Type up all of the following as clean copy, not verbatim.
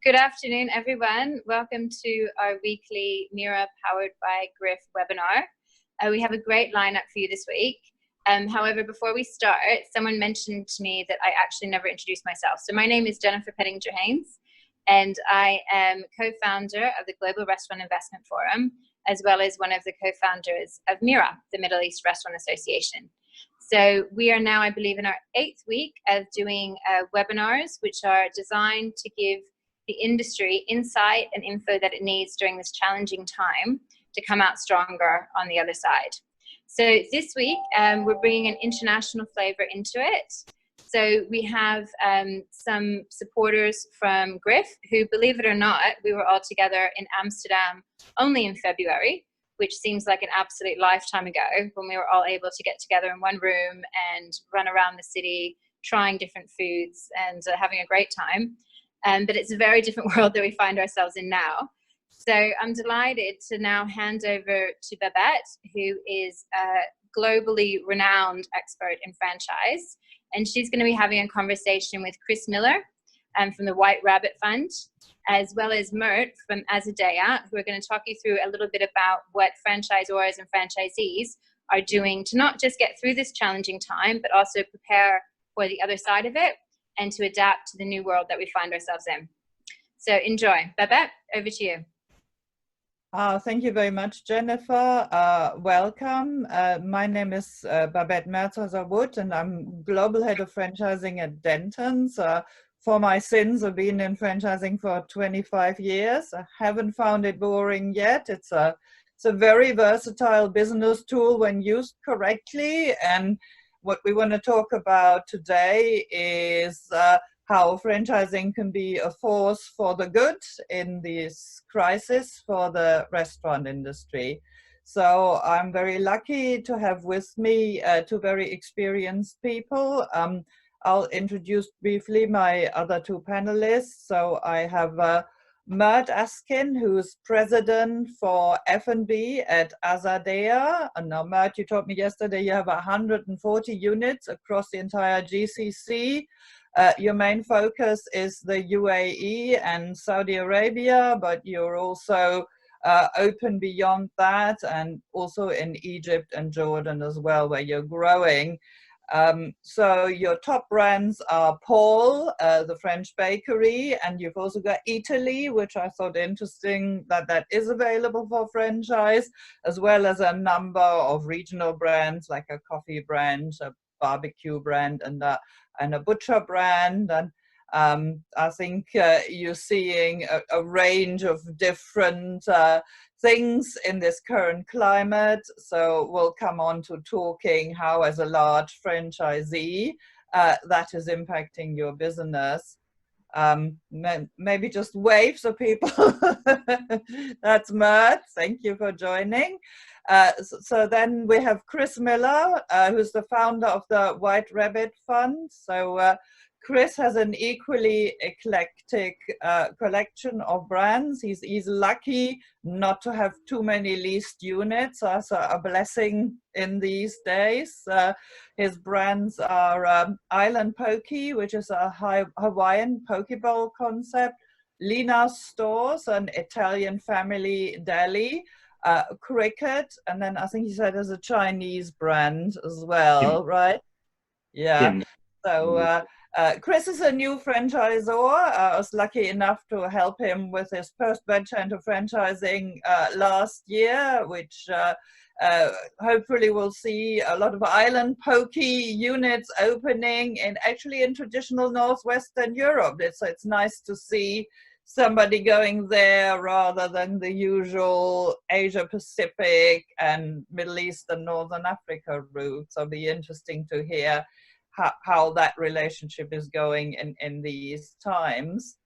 Good afternoon, everyone. Welcome to our weekly MERA powered by Griff webinar. We have a great lineup for you this week. However, before we start, someone mentioned to me that I actually never introduced myself. So my name is Jennifer Pettinger-Haynes, and I am co-founder of the Global Restaurant Investment Forum, as well as one of the co-founders of MERA, the Middle East Restaurant Association. So we are now, I believe, in our 8th week of doing webinars, which are designed to give the industry insight and info that it needs during this challenging time to come out stronger on the other side. So this week, we're bringing an international flavor into it. So we have some supporters from Griff, who, believe it or not, we were all together in Amsterdam only in February, which seems like an absolute lifetime ago, when we were all able to get together in one room and run around the city, trying different foods and having a great time. But it's a very different world that we find ourselves in now. So I'm delighted to now hand over to Babette, who is a globally renowned expert in franchise. And she's going to be having a conversation with Chris Miller from the White Rabbit Fund, as well as Mert from Azadea, who are going to talk you through a little bit about what franchisors and franchisees are doing to not just get through this challenging time, but also prepare for the other side of it and to adapt to the new world that we find ourselves in. So enjoy. Babette, over to you. Thank you very much, Jennifer. Welcome. My name is Babette Marzheuser-Wood, and I'm Global Head of Franchising at Dentons. For my sins, I've been in franchising for 25 years. I haven't found it boring yet. It's a very versatile business tool when used correctly. And what we want to talk about today is how franchising can be a force for the good in this crisis for the restaurant industry. So I'm very lucky to have with me two very experienced people. I'll introduce briefly my other two panelists. So I have Mert Askin, who's president for F&B at Azadea. And now, Mert, you told me yesterday you have 140 units across the entire GCC. Your main focus is the UAE and Saudi Arabia, but you're also open beyond that, and also in Egypt and Jordan as well, where you're growing. So your top brands are Paul, the French bakery, and you've also got Italy, which I thought interesting that is available for franchise, as well as a number of regional brands like a coffee brand, a barbecue brand, and a butcher brand. And I think you're seeing a range of different things in this current climate. So we'll come on to talking how, as a large franchisee, that is impacting your business. Maybe just wave so people. That's Mert. Thank you for joining. So then we have Chris Miller, who's the founder of the White Rabbit Fund. So Chris has an equally eclectic collection of brands. He's lucky not to have too many leased units. That's a blessing in these days. His brands are Island Poke, which is a Hawaiian poke bowl concept, Lina's Stores, an Italian family deli, Cricket, and then I think he said there's a Chinese brand as well, right? Yeah. So Chris is a new franchisor. I was lucky enough to help him with his first venture into franchising last year, which hopefully we'll see a lot of Island Poke units opening in traditional Northwestern Europe. It's nice to see somebody going there rather than the usual Asia Pacific and Middle East and Northern Africa routes. So it'll be interesting to hear how that relationship is going in these times.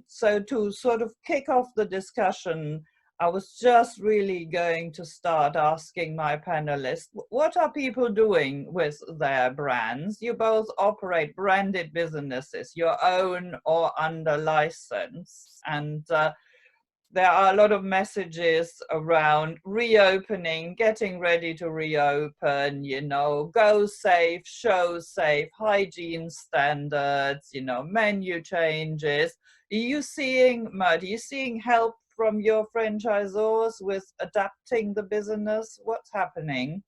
So to sort of kick off the discussion, I was just really going to start asking my panelists, what are people doing with their brands? You both operate branded businesses, your own or under license. And there are a lot of messages around reopening, getting ready to reopen, you know, go safe, show safe, hygiene standards, you know, menu changes. Are you seeing, Mert, are you seeing help from your franchisors with adapting the business? What's happening?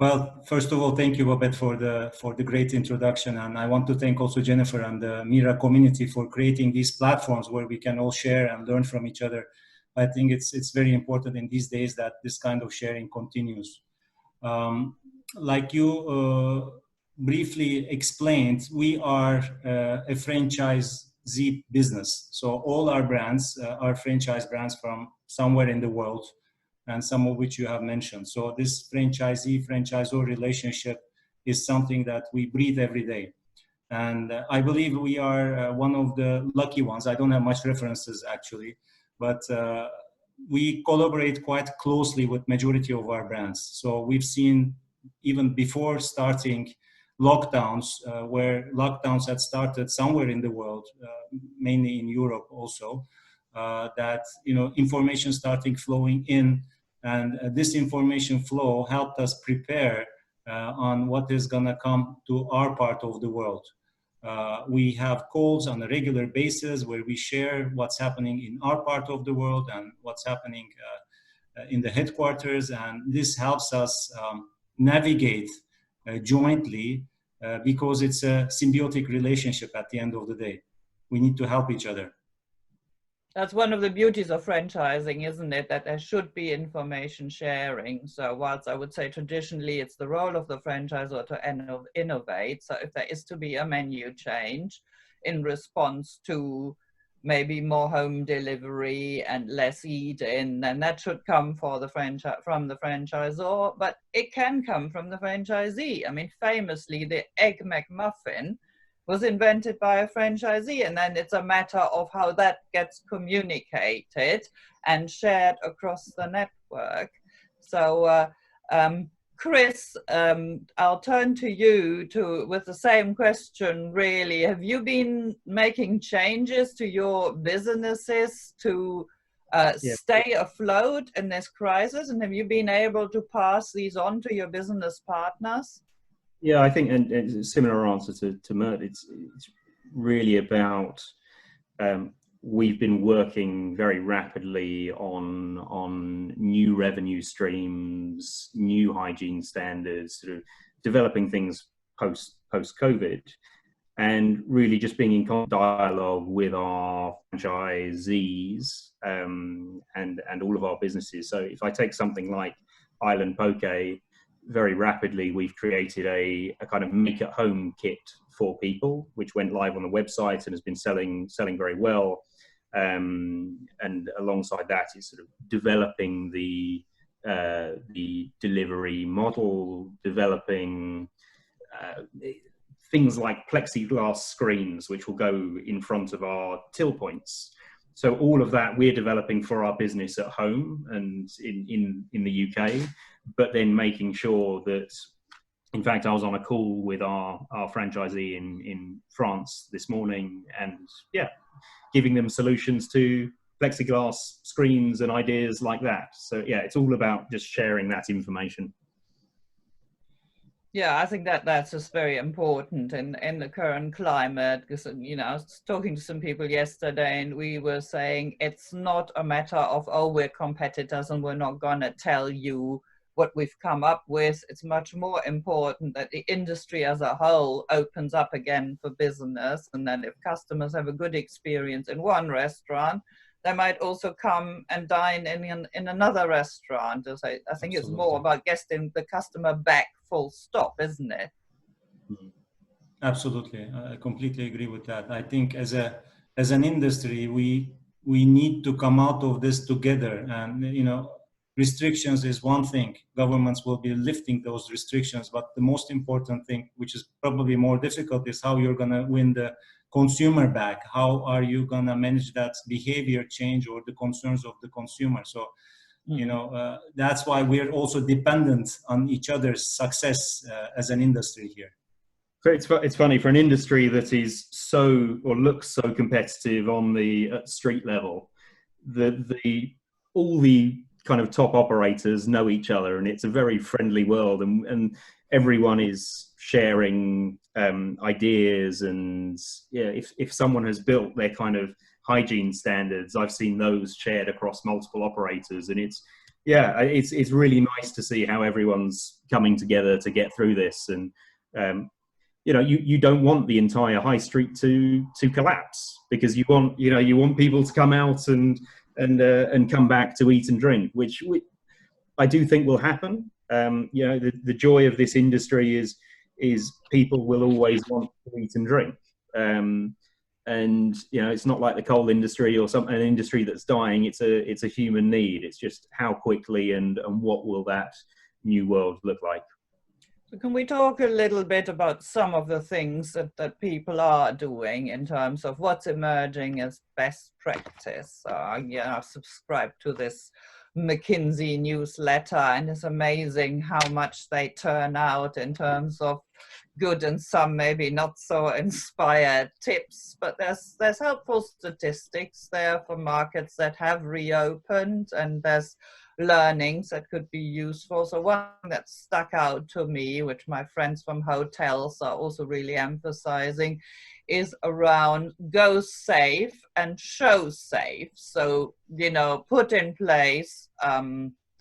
Well, first of all, thank you, Babette, for the great introduction, and I want to thank also Jennifer and the MERA community for creating these platforms where we can all share and learn from each other. I think it's very important in these days that this kind of sharing continues. Like you briefly explained, we are a franchisee business, so all our brands are franchise brands from somewhere in the world, and some of which you have mentioned. So this franchisee-franchisor relationship is something that we breathe every day. And I believe we are one of the lucky ones. I don't have much references actually, but we collaborate quite closely with majority of our brands. So we've seen even before starting lockdowns, where lockdowns had started somewhere in the world, mainly in Europe also, that, you know, information starting flowing in. And this information flow helped us prepare on what is going to come to our part of the world. We have calls on a regular basis where we share what's happening in our part of the world and what's happening in the headquarters. And this helps us navigate jointly because it's a symbiotic relationship at the end of the day. We need to help each other. That's one of the beauties of franchising, isn't it? That there should be information sharing. So whilst I would say traditionally it's the role of the franchisor to innovate, so if there is to be a menu change in response to maybe more home delivery and less eat-in, then that should come from the franchisor, but it can come from the franchisee. I mean, famously, the Egg McMuffin was invented by a franchisee, and then it's a matter of how that gets communicated and shared across the network. So Chris, I'll turn to you with the same question really. Have you been making changes to your businesses to stay afloat in this crisis, and have you been able to pass these on to your business partners? Yeah, I think, and it's a similar answer to Mert. It's really about, we've been working very rapidly on new revenue streams, new hygiene standards, sort of developing things post-COVID, and really just being in dialogue with our franchisees and all of our businesses. So if I take something like Island Poke, very rapidly we've created a kind of make-at-home kit for people, which went live on the website and has been selling very well. And alongside that is sort of developing the delivery model, developing things like plexiglass screens, which will go in front of our till points. So all of that we're developing for our business at home and in the UK, but then making sure that, in fact, I was on a call with our franchisee in France this morning, and yeah, giving them solutions to plexiglass screens and ideas like that. So yeah, it's all about just sharing that information. Yeah, I think that's just very important in the current climate, because, you know, I was talking to some people yesterday and we were saying it's not a matter of, oh, we're competitors and we're not going to tell you what we've come up with. It's much more important that the industry as a whole opens up again for business, and then if customers have a good experience in one restaurant, they might also come and dine in another restaurant. I think Absolutely. It's more about getting the customer back, full stop, isn't it? Absolutely, I completely agree with that. I think as an industry, we need to come out of this together. And, you know, restrictions is one thing. Governments will be lifting those restrictions, but the most important thing, which is probably more difficult, is how you're going to win the consumer back. How are you going to manage that behavior change or the concerns of the consumer? So, you know, that's why we're also dependent on each other's success as an industry here. So it's funny, for an industry that is so, or looks so competitive on the street level, all the kind of top operators know each other, and it's a very friendly world, and everyone is sharing ideas. And yeah, if someone has built their kind of hygiene standards, I've seen those shared across multiple operators, and it's really nice to see how everyone's coming together to get through this. And you know, you don't want the entire high street to collapse, because you want people to come out and come back to eat and drink, which I do think will happen. You know, the joy of this industry is people will always want to eat and drink. And you know, it's not like the coal industry or an industry that's dying. It's a human need. It's just how quickly and what will that new world look like. So can we talk a little bit about some of the things that people are doing in terms of what's emerging as best practice? Yeah, I've subscribed to this McKinsey newsletter, and it's amazing how much they turn out in terms of good and some maybe not so inspired tips. But there's helpful statistics there for markets that have reopened, and there's learnings that could be useful. So one that stuck out to me, which my friends from hotels are also really emphasizing, is around go safe and show safe. So, you know, put in place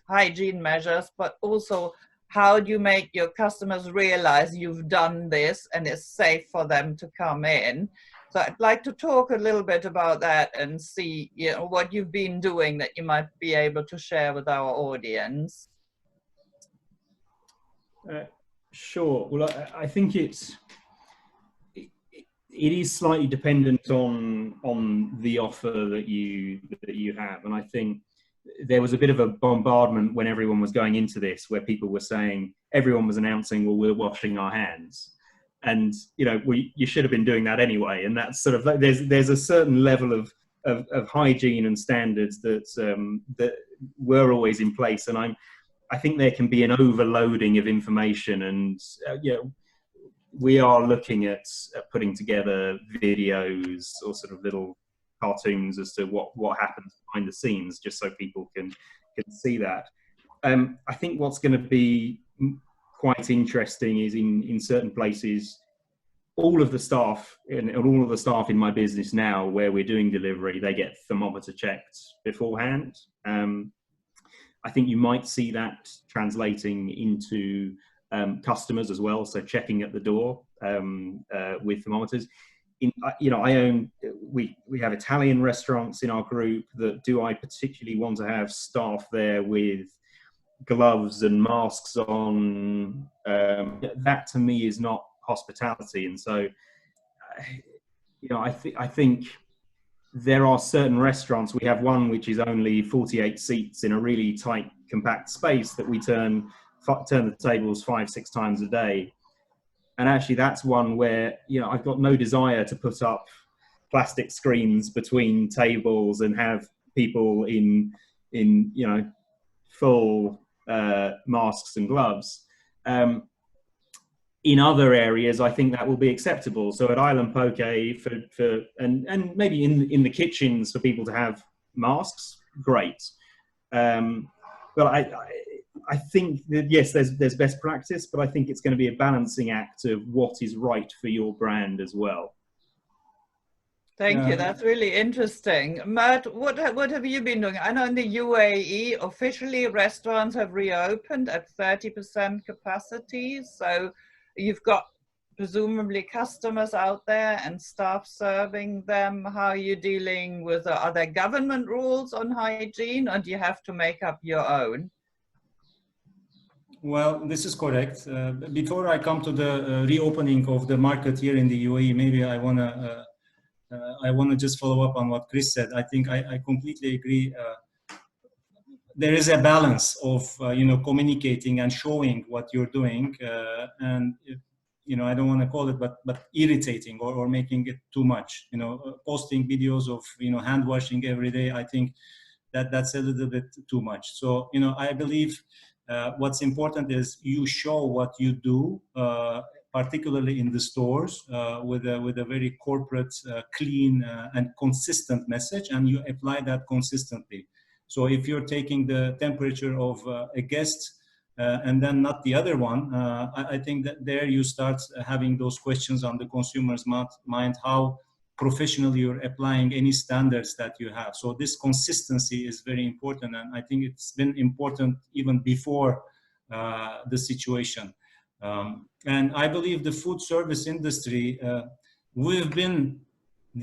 hygiene measures, but also how do you make your customers realize you've done this and it's safe for them to come in? So I'd like to talk a little bit about that and see, you know, what you've been doing that you might be able to share with our audience. Sure. Well, I think it is slightly dependent on the offer that you have, and I think there was a bit of a bombardment when everyone was going into this, where people were saying, everyone was announcing, well, we're washing our hands. And, you know, you should have been doing that anyway. And that's sort of like, there's a certain level of hygiene and standards that were always in place. And I think there can be an overloading of information. And, you know, we are looking at putting together videos or sort of little cartoons as to what happens behind the scenes, just so people can see that. I think what's going to be quite interesting is in certain places, all of the staff and all of the staff in my business now, where we're doing delivery, they get thermometer checked beforehand. I think you might see that translating into customers as well, so checking at the door with thermometers. You know, we have Italian restaurants in our group that I particularly want to have staff there with gloves and masks on. That to me is not hospitality. And so, you know, I think there are certain restaurants. We have one which is only 48 seats in a really tight, compact space that we turn the tables 5-6 times a day. And actually that's one where, you know, I've got no desire to put up plastic screens between tables and have people in you know, full masks and gloves. In other areas, I think that will be acceptable. So at Island Poke, and maybe in the kitchens for people to have masks, great. But I think that, yes, there's best practice, but I think it's going to be a balancing act of what is right for your brand as well. Thank you. That's really interesting. Mert, what have you been doing? I know in the UAE, officially restaurants have reopened at 30% capacity. So you've got presumably customers out there and staff serving them. How are you dealing with, are there government rules on hygiene, or do you have to make up your own? Well, this is correct. Before I come to the reopening of the market here in the UAE, maybe I want to just follow up on what Chris said. I think I completely agree. There is a balance of you know, communicating and showing what you're doing, and you know, I don't want to call it, but irritating or making it too much. You know, posting videos of, you know, hand washing every day. I think that's a little bit too much. So, you know, I believe what's important is you show what you do, particularly in the stores, with a very corporate, clean, and consistent message, and you apply that consistently. So if you're taking the temperature of a guest and then not the other one, I think that there you start having those questions on the consumer's mind, how professionally you're applying any standards that you have. So this consistency is very important, and I think it's been important even before the situation. And I believe the food service industry, we've been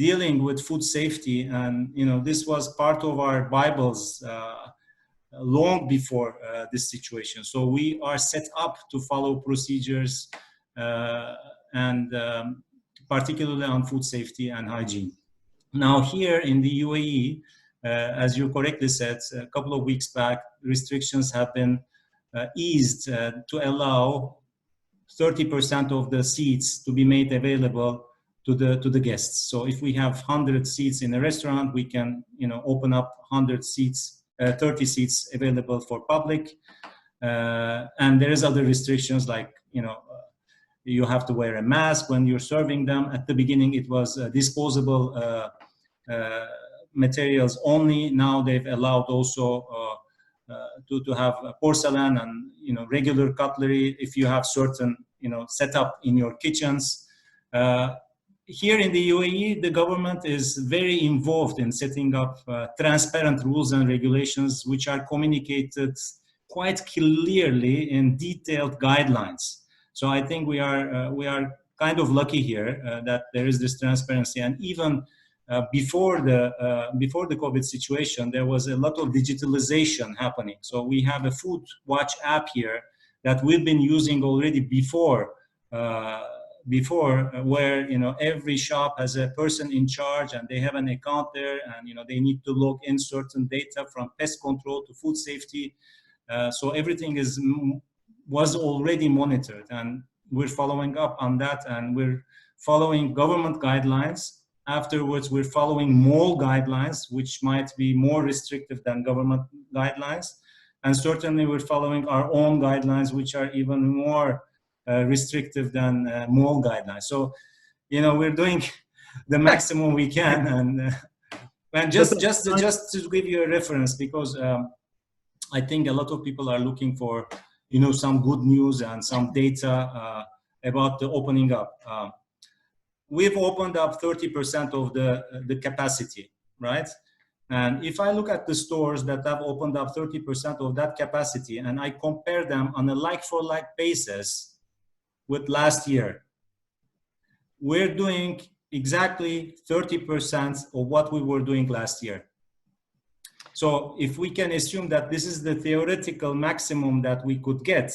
dealing with food safety, and this was part of our Bibles long before this situation. So we are set up to follow procedures and particularly on food safety and hygiene. Now here in the UAE, as you correctly said, a couple of weeks back, restrictions have been eased to allow 30% of the seats to be made available to the guests. So if we have 100 seats in a restaurant, we can open up 100 seats, 30 seats available for public. And there is other restrictions like you have to wear a mask when you're serving them. At the beginning, it was disposable materials only. Now they've allowed also to have porcelain and regular cutlery if you have certain setup in your kitchens. Here in the UAE, the government is very involved in setting up transparent rules and regulations, which are communicated quite clearly in detailed guidelines. So I think we are kind of lucky here that there is this transparency. And even before the COVID situation, there was a lot of digitalization happening. So we have a Food Watch app here that we've been using already before, where every shop has a person in charge and they have an account there, and they need to log in certain data from pest control to food safety. So everything was already monitored, and we're following up on that, and we're following government guidelines. Afterwards, we're following mall guidelines, which might be more restrictive than government guidelines. And certainly we're following our own guidelines, which are even more restrictive than mall guidelines. So, we're doing the maximum we can. And just to give you a reference, because I think a lot of people are looking for some good news and some data about the opening up. We've opened up 30% of the capacity, right? And if I look at the stores that have opened up 30% of that capacity, and I compare them on a like-for-like basis with last year, we're doing exactly 30% of what we were doing last year. So if we can assume that this is the theoretical maximum that we could get,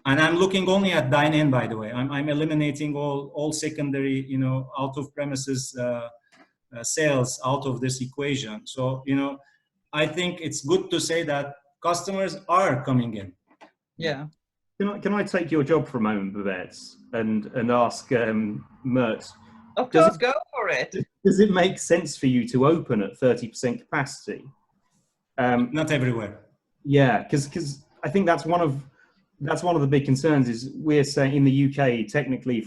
and I'm looking only at dine-in, by the way, I'm eliminating all secondary, out of premises sales out of this equation. So, I think it's good to say that customers are coming in. Yeah. Can I take your job for a moment, Babette, and ask Mert? Of course, go for it. Does it make sense for you to open at 30% capacity? Not everywhere. Yeah, because I think that's one of the big concerns. Is we're saying in the UK, technically,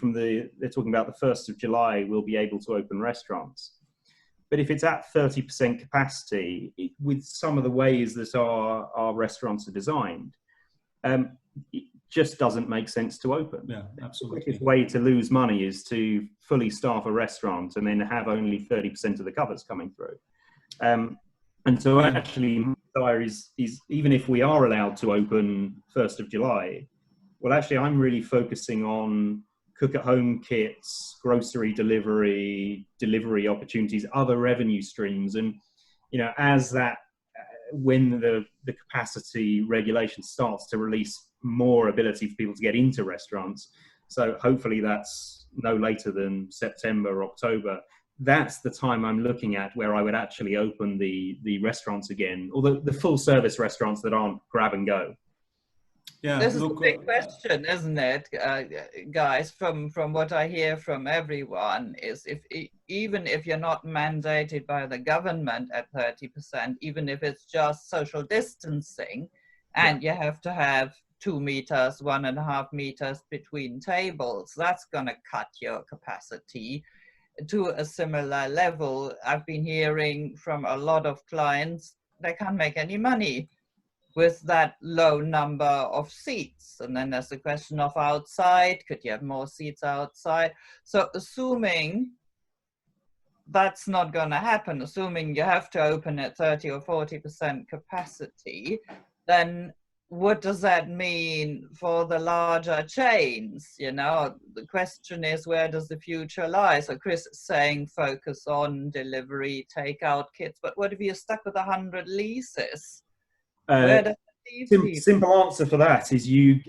they're talking about the 1st of July, we'll be able to open restaurants. But if it's at 30% capacity, with some of the ways that our restaurants are designed, it just doesn't make sense to open. Yeah, absolutely. The quickest way to lose money is to fully staff a restaurant and then have only 30% of the covers coming through. And so actually, my desire is even if we are allowed to open 1st of July, well, actually, I'm really focusing on cook-at-home kits, grocery delivery opportunities, other revenue streams. And, as that, when the capacity regulation starts to release more ability for people to get into restaurants, so hopefully that's no later than September, October, that's the time I'm looking at where I would actually open the restaurants again, or the full service restaurants that aren't grab and go. Yeah, this is a big question, isn't it, guys? From what I hear from everyone is even if you're not mandated by the government at 30%, even if it's just social distancing, and you have to have 2 meters, 1.5 meters between tables. That's going to cut your capacity to a similar level. I've been hearing from a lot of clients they can't make any money with that low number of seats. And then there's the question of outside. Could you have more seats outside? So assuming that's not going to happen, assuming you have to open at 30 or 40% capacity, then what does that mean for the larger chains? You know, the question is, where does the future lie? So Chris is saying focus on delivery, takeout kits, but what if you're stuck with 100 leases? Where does that leave people? Simple answer for that is you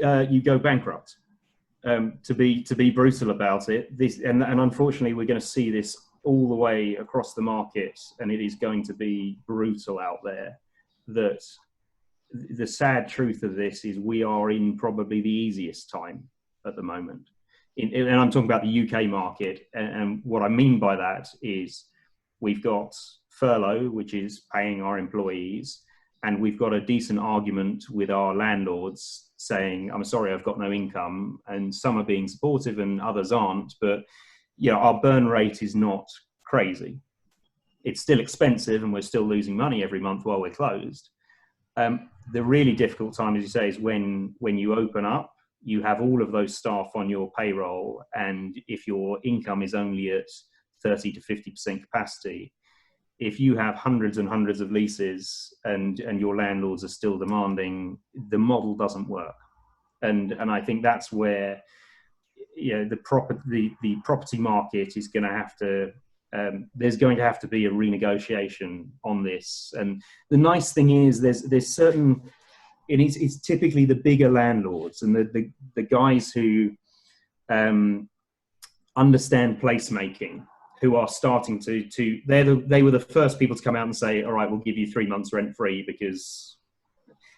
go bankrupt. To be brutal about it, and unfortunately we're going to see this all the way across the market, and it is going to be brutal out there. That the sad truth of this is we are in probably the easiest time at the moment. And I'm talking about the UK market. And what I mean by that is we've got furlough, which is paying our employees, and we've got a decent argument with our landlords saying, I'm sorry, I've got no income. And some are being supportive and others aren't. But you know, our burn rate is not crazy. It's still expensive and we're still losing money every month while we're closed. The really difficult time, as you say, is when you open up, you have all of those staff on your payroll, and if your income is only at 30 to 50% capacity, if you have hundreds and hundreds of leases and your landlords are still demanding, the model doesn't work. And I think that's where, you know, the property market is going to have to, there's going to have to be a renegotiation on this. And the nice thing is there's certain, and it's typically the bigger landlords and the guys who understand placemaking, who are starting to they were the first people to come out and say, all right, we'll give you 3 months rent free,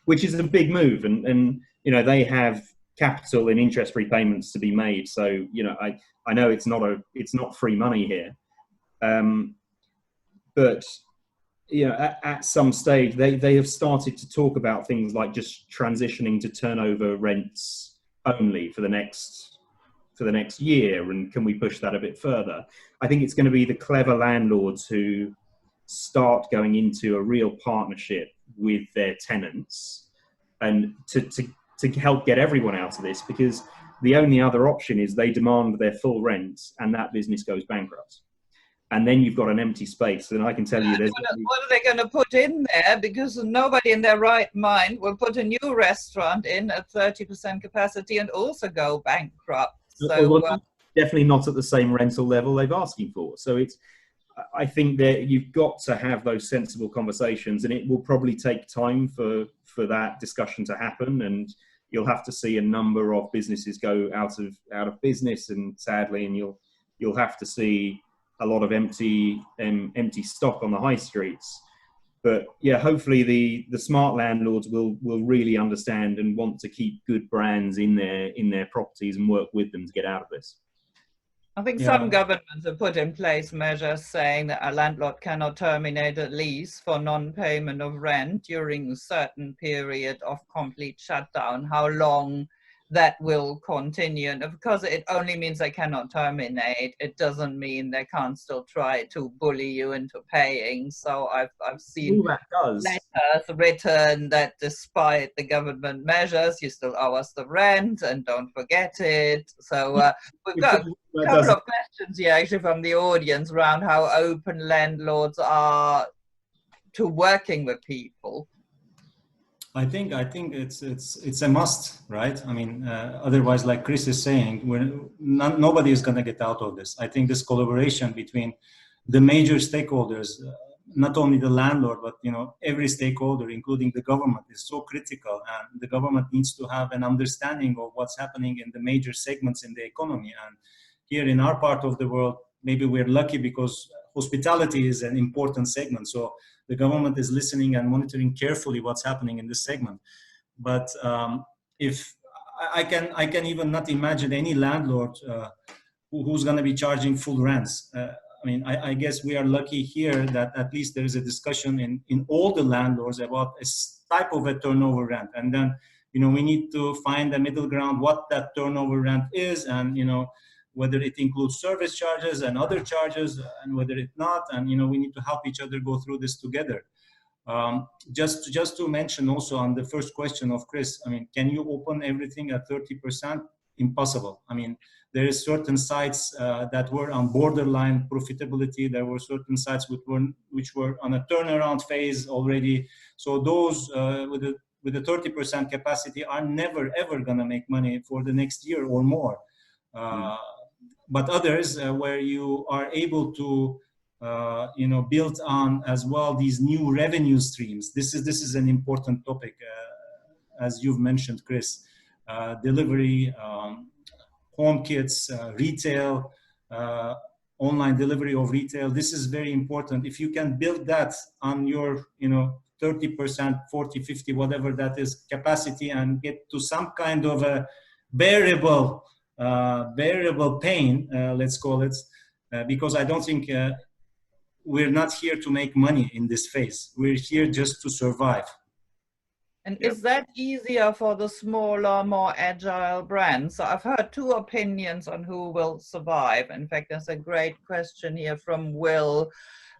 which is a big move. And you know, they have capital and interest repayments to be made. So, you know, I know it's not free money here. But you know, at some stage they have started to talk about things like just transitioning to turnover rents only for the next year, and can we push that a bit further? I think it's going to be the clever landlords who start going into a real partnership with their tenants, and to help get everyone out of this, because the only other option is they demand their full rent and that business goes bankrupt. And then you've got an empty space. And I can tell you there's... What are they going to put in there? Because nobody in their right mind will put a new restaurant in at 30% capacity and also go bankrupt. So definitely not at the same rental level they've asking for. So I think that you've got to have those sensible conversations, and it will probably take time for that discussion to happen. And you'll have to see a number of businesses go out of business, and sadly, and you'll have to see a lot of empty stock on the high streets. But yeah, hopefully the smart landlords will really understand and want to keep good brands in their properties and work with them to get out of this. I think some governments have put in place measures saying that a landlord cannot terminate a lease for non-payment of rent during a certain period of complete shutdown. How long that will continue, and because it only means they cannot terminate, it doesn't mean they can't still try to bully you into paying. So I've seen letters written that despite the government measures, you still owe us the rent and don't forget it. So we've got a couple of questions here actually from the audience around how open landlords are to working with people. I think it's a must, right? I mean, otherwise, like Chris is saying, nobody is going to get out of this. I think this collaboration between the major stakeholders, not only the landlord, but you know, every stakeholder, including the government, is so critical. And the government needs to have an understanding of what's happening in the major segments in the economy. And here in our part of the world, maybe we're lucky because hospitality is an important segment. So the government is listening and monitoring carefully what's happening in this segment. But if I can even not imagine any landlord who's going to be charging full rents. I mean, I guess we are lucky here that at least there is a discussion in all the landlords about a type of a turnover rent. And then you know, we need to find a middle ground, what that turnover rent is, and, you know, whether it includes service charges and other charges, and whether it not, and, you know, we need to help each other go through this together. Just to mention also on the first question of Chris, I mean, can you open everything at 30%? Impossible. I mean, there is certain sites that were on borderline profitability. There were certain sites which were on a turnaround phase already. So those with the 30% capacity are never ever gonna make money for the next year or more. But others where you are able to you know, build on as well these new revenue streams. This is an important topic, as you've mentioned, Chris. Delivery, home kits, retail, online delivery of retail. This is very important. If you can build that on your, you know, 30%, 40, 50, whatever that is, capacity, and get to some kind of a bearable pain, let's call it, because I don't think we're not here to make money in this phase. We're here just to survive. And is that easier for the smaller, more agile brands? So I've heard two opinions on who will survive. In fact, there's a great question here from Will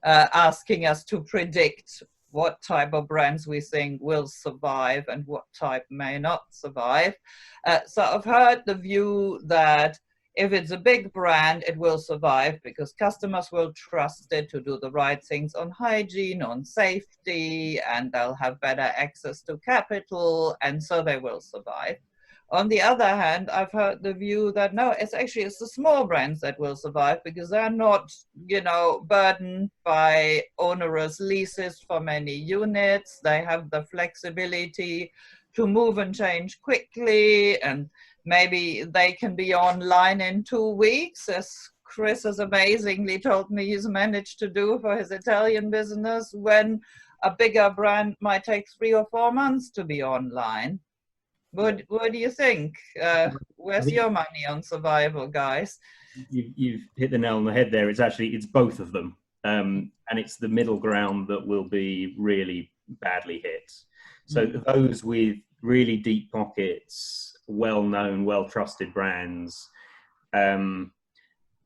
asking us to predict what type of brands we think will survive and what type may not survive. So I've heard the view that if it's a big brand, it will survive because customers will trust it to do the right things on hygiene, on safety, and they'll have better access to capital, and so they will survive. On the other hand, I've heard the view that no, it's the small brands that will survive because they're not, you know, burdened by onerous leases for many units. They have the flexibility to move and change quickly, and maybe they can be online in 2 weeks, as Chris has amazingly told me he's managed to do for his Italian business, when a bigger brand might take 3 or 4 months to be online. What do you think? Where's your money on survival, guys? You've hit the nail on the head there. It's both of them. And it's the middle ground that will be really badly hit. So those with really deep pockets, well-known, well-trusted brands, and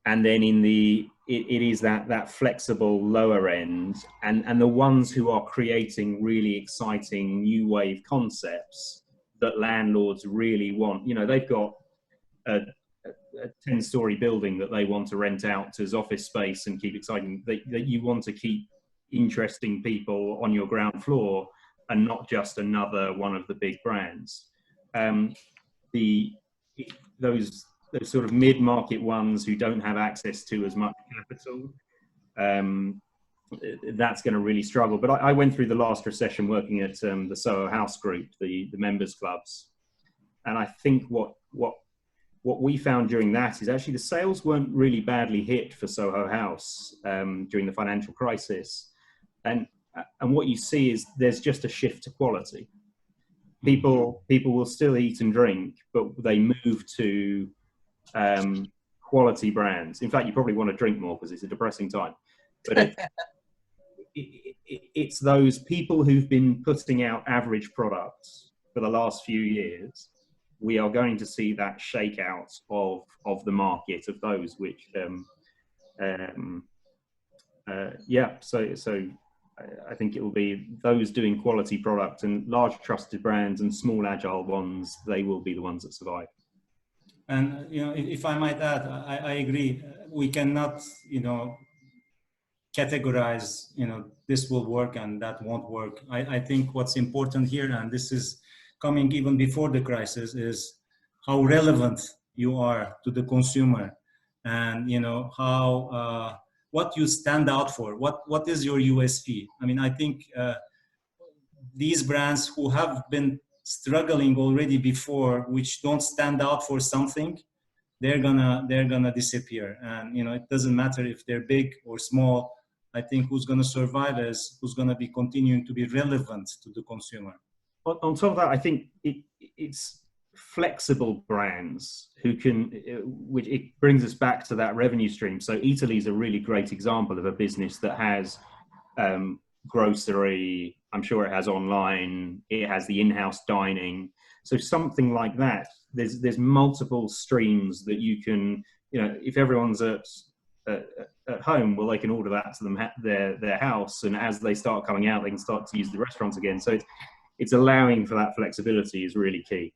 then it is that flexible lower end, and the ones who are creating really exciting new wave concepts that landlords really want. You know, they've got a 10-story building that they want to rent out as office space and keep exciting, that you want to keep interesting people on your ground floor and not just another one of the big brands. Those sort of mid-market ones who don't have access to as much capital, that's going to really struggle. But I went through the last recession working at the Soho House group, the members clubs, and I think what we found during that is actually the sales weren't really badly hit for Soho House during the financial crisis, and what you see is there's just a shift to quality. People will still eat and drink, but they move to quality brands. In fact, you probably want to drink more because it's a depressing time. But it's those people who've been putting out average products for the last few years. We are going to see that shakeout of the market of those which, So I think it will be those doing quality product and large trusted brands and small agile ones. They will be the ones that survive. And, you know, if I might add, I agree. We cannot, you know, categorize, you know, this will work and that won't work. I think what's important here, and this is coming even before the crisis, is how relevant you are to the consumer, and, you know, how what you stand out for, what is your USP. I mean, I think these brands who have been struggling already before, which don't stand out for something, they're gonna disappear. And, you know, it doesn't matter if they're big or small. I think who's gonna survive is who's gonna be continuing to be relevant to the consumer. On top of that, I think it's flexible brands who can, which it brings us back to that revenue stream. So Italy is a really great example of a business that has grocery, I'm sure it has online, it has the in-house dining. So something like that, there's multiple streams that you can, you know, if everyone's at home, well, they can order that to them their house, and as they start coming out, they can start to use the restaurants again. So it's allowing for that flexibility is really key.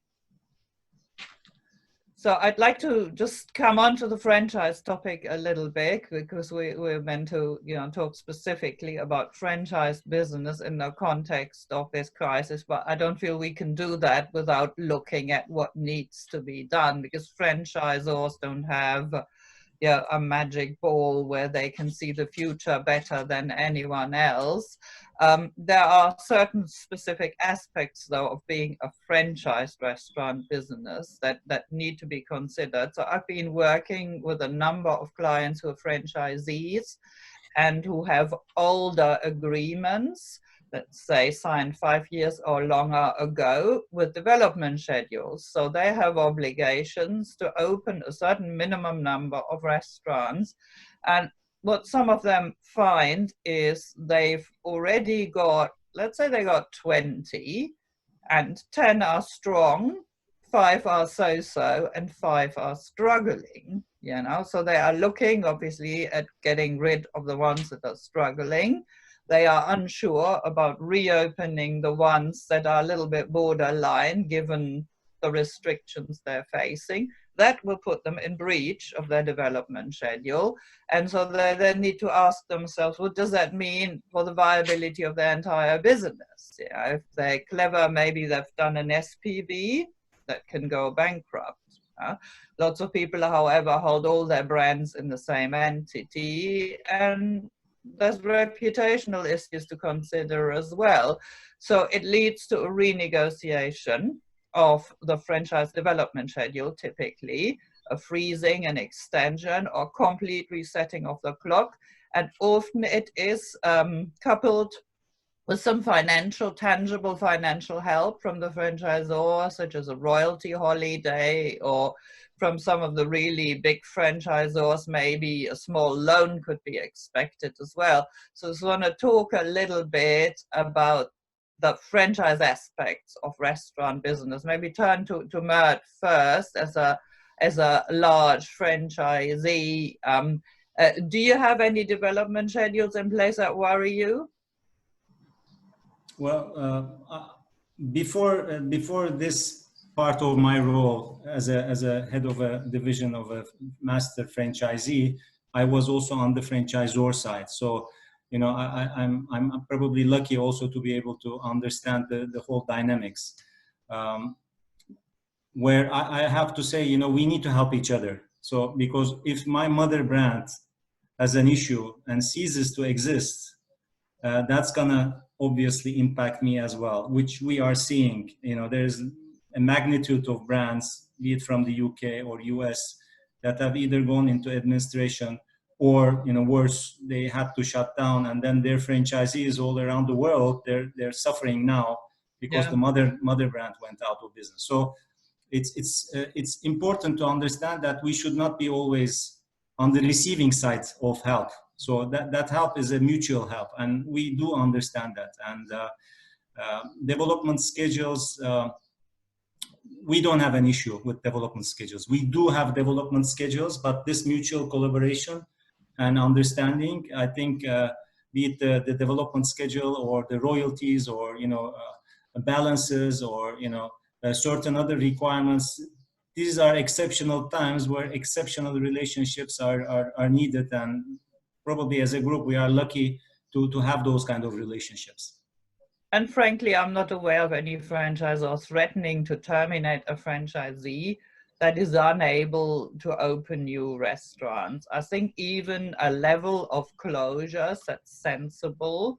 So I'd like to just come on to the franchise topic a little bit, because we're meant to, you know, talk specifically about franchise business in the context of this crisis, but I don't feel we can do that without looking at what needs to be done, because franchisors don't have a magic ball where they can see the future better than anyone else. There are certain specific aspects, though, of being a franchised restaurant business that need to be considered. So I've been working with a number of clients who are franchisees and who have older agreements, let's say signed 5 years or longer ago, with development schedules. So they have obligations to open a certain minimum number of restaurants. And what some of them find is they've already got, let's say they got 20, and 10 are strong, 5 are so-so, and 5 are struggling, you know. So they are looking, obviously, at getting rid of the ones that are struggling. They are unsure about reopening the ones that are a little bit borderline, given the restrictions they're facing. That will put them in breach of their development schedule. And so they then need to ask themselves, what does that mean for the viability of their entire business? Yeah, if they're clever, maybe they've done an SPV that can go bankrupt. Lots of people, however, hold all their brands in the same entity, and there's reputational issues to consider as well. So it leads to a renegotiation of the franchise development schedule, typically a freezing, an extension, or complete resetting of the clock. And often it is coupled with some tangible financial help from the franchisor, such as a royalty holiday, or from some of the really big franchisors, maybe a small loan could be expected as well. So I just want to talk a little bit about the franchise aspects of restaurant business. Maybe turn to Mert first as a large franchisee. Do you have any development schedules in place that worry you? Well, before this part of my role as a head of a division of a master franchisee, I was also on the franchisor side. So, you know, I'm probably lucky also to be able to understand the whole dynamics. Where I have to say, you know, we need to help each other. So, because if my mother brand has an issue and ceases to exist, that's gonna obviously impact me as well, which we are seeing. You know, there's a magnitude of brands, be it from the UK or US, that have either gone into administration or, you know, worse, they had to shut down, and then their franchisees all around the world, they're suffering now because the mother brand went out of business. So it's important to understand that we should not be always on the receiving side of help. So that help is a mutual help, and we do understand that. And development schedules, we don't have an issue with development schedules. We do have development schedules, but this mutual collaboration and understanding, I think, be it the development schedule or the royalties or, you know, balances or, you know, certain other requirements, these are exceptional times where exceptional relationships are needed, and probably as a group we are lucky to have those kind of relationships. And frankly, I'm not aware of any franchisor threatening to terminate a franchisee that is unable to open new restaurants. I think even a level of closures that's sensible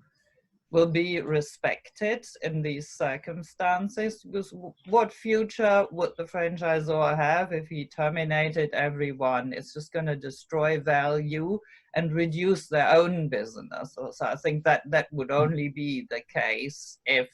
will be respected in these circumstances, because what future would the franchisor have if he terminated everyone? It's just going to destroy value and reduce their own business. So I think that would only be the case if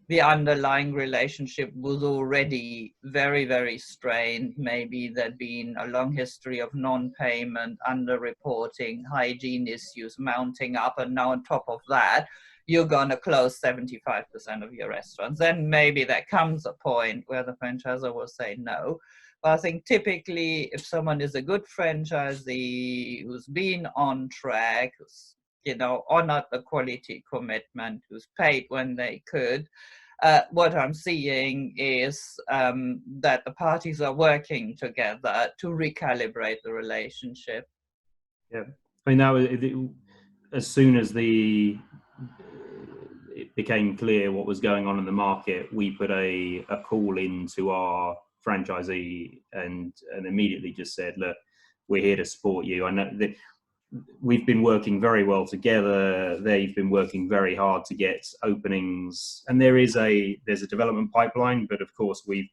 the underlying relationship was already very, very strained. Maybe there'd been a long history of non-payment, under-reporting, hygiene issues mounting up, and now on top of that, you're going to close 75% of your restaurants. Then maybe there comes a point where the franchisor will say no. But I think typically if someone is a good franchisee who's been on track, who's, you know, honored the quality commitment, who's paid when they could, what I'm seeing is that the parties are working together to recalibrate the relationship. Yeah, I mean, now as soon as it became clear what was going on in the market, we put a call into our franchisee and immediately just said, look, we're here to support you. I know that we've been working very well together. They've been working very hard to get openings, and there's a development pipeline, but of course we're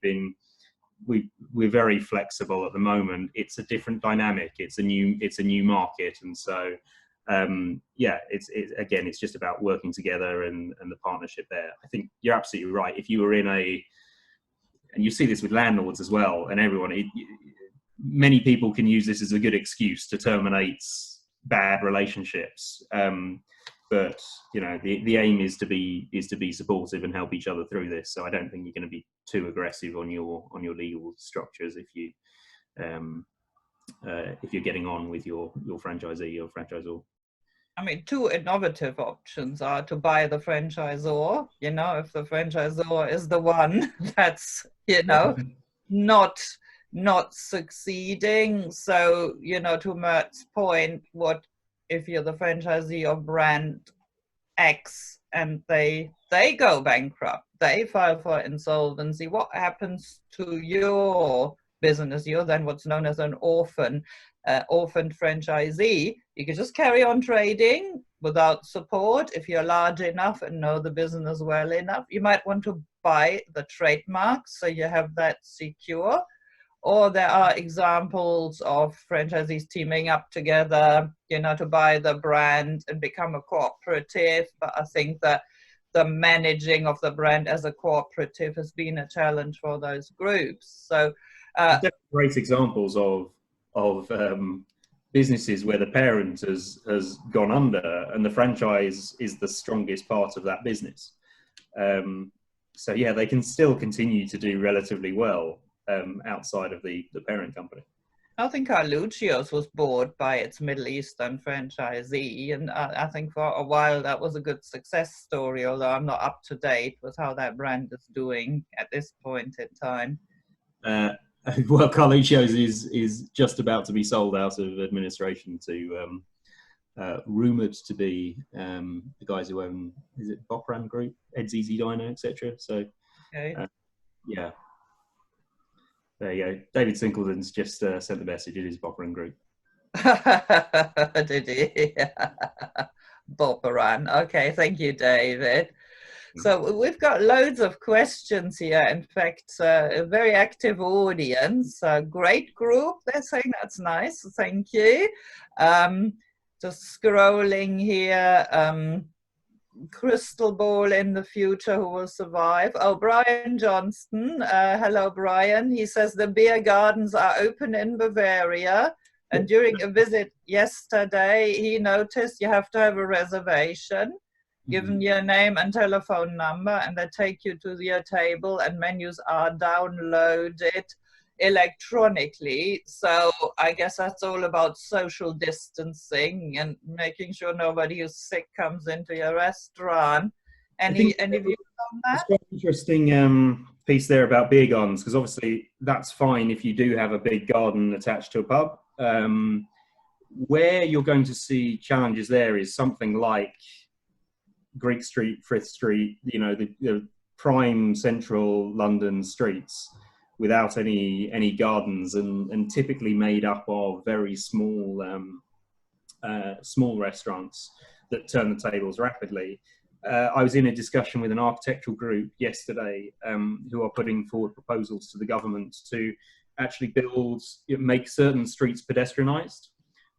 very flexible at the moment. It's a different dynamic. It's a new market, and so yeah, it's just about working together and the partnership there. I think you're absolutely right. If you were in and you see this with landlords as well, and everyone, many people can use this as a good excuse to terminate bad relationships. But you know, the aim is to be supportive and help each other through this. So I don't think you're going to be too aggressive on your legal structures if you're getting on with your franchisee or franchisor. I mean, two innovative options are to buy the franchisor, you know, if the franchisor is the one that's, you know, not succeeding. So, you know, to Mert's point, what if you're the franchisee of brand X and they go bankrupt, they file for insolvency, what happens to your business? You're then what's known as an orphaned franchisee. You can just carry on trading without support. If you're large enough and know the business well enough, you might want to buy the trademarks so you have that secure. Or there are examples of franchisees teaming up together, you know, to buy the brand and become a cooperative. But I think that the managing of the brand as a cooperative has been a challenge for those groups. So great examples of businesses where the parent has gone under and the franchise is the strongest part of that business. So yeah, they can still continue to do relatively well outside of the parent company. I think Carluccio's was bought by its Middle Eastern franchisee, and I think for a while that was a good success story, although I'm not up to date with how that brand is doing at this point in time. Well, Carluccio's is just about to be sold out of administration to rumoured to be the guys who own, is it Bopran Group, Ed's Easy Diner, etc. So okay. Yeah. There you go. David Sinkleton's just sent the message. It is Bopran Group. Did he? Bopran. Okay, thank you, David. So we've got loads of questions here. In fact, a very active audience. A great group. They're saying that's nice. Thank you. Just scrolling here. Crystal ball in the future, who will survive? Oh, Brian Johnston. Hello, Brian. He says the beer gardens are open in Bavaria. And during a visit yesterday, he noticed you have to have a reservation, given your name and telephone number, and they take you to your table, and menus are downloaded electronically. So I guess that's all about social distancing and making sure nobody who's sick comes into your restaurant. Any views on that? It's quite an interesting piece there about beer gardens, because obviously that's fine if you do have a big garden attached to a pub. Where you're going to see challenges there is something like Greek Street, Frith Street, you know, the prime central London streets without any gardens, and typically made up of very small restaurants that turn the tables rapidly. I was in a discussion with an architectural group yesterday who are putting forward proposals to the government to actually make certain streets pedestrianised